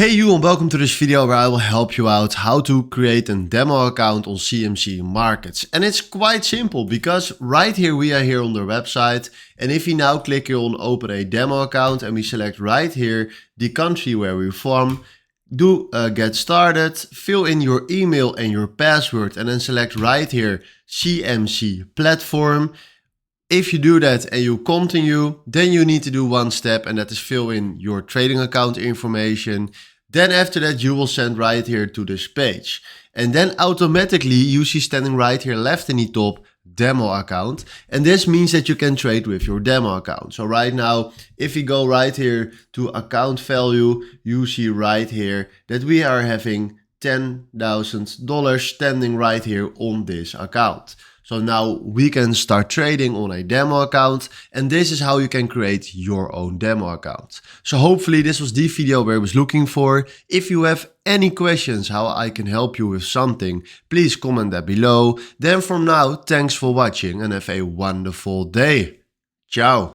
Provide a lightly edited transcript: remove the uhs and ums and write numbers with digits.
Hey you, and welcome to this video where I will help you out how to create a demo account on CMC Markets. And it's quite simple because right here we are here on their website, and if you now click here on open a demo account and we select right here the country where we're from, do get started, fill in your email and your password, and then select right here CMC platform. If you do that and you continue, then you need to do one step, and that is fill in your trading account information. Then after that, you will send right here to this page. And then automatically you see standing right here left in the top, demo account. And this means that you can trade with your demo account. So right now, if we go right here to account value, you see right here that we are having $10,000 standing right here on this account. So now we can start trading on a demo account, and this is how you can create your own demo account. So hopefully this was the video where I was looking for. If you have any questions how I can help you with something, please comment that below. Then from now, thanks for watching and have a wonderful day. Ciao.